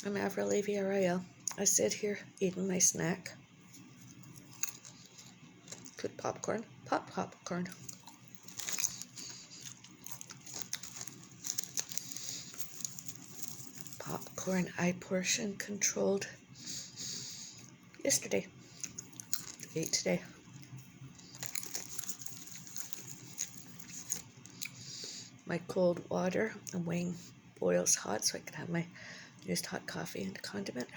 I'm Avril. I sit here eating my snack. Good popcorn. Popcorn. Popcorn I portion controlled yesterday. Ate today. My cold water and Wayne boils hot so I can have my used hot coffee and condiment.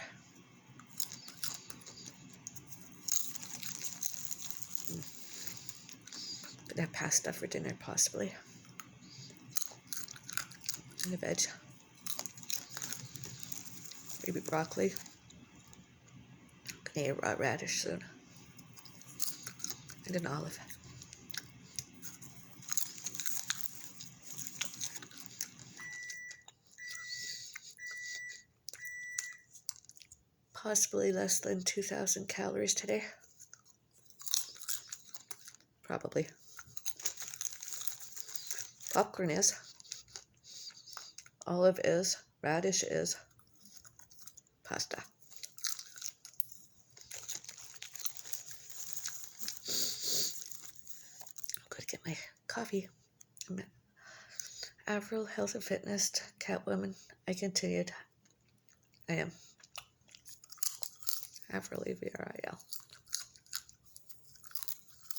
Gonna have pasta for dinner possibly. And a veg. Maybe broccoli. Gonna eat a raw radish soon. And an olive. Possibly less than 2,000 calories today. Probably. Popcorn is. Olive is. Radish is. Pasta. I'm going to get my coffee. I'm Avril, health and fitness, Catwoman. I continued. I am Avril, Avril.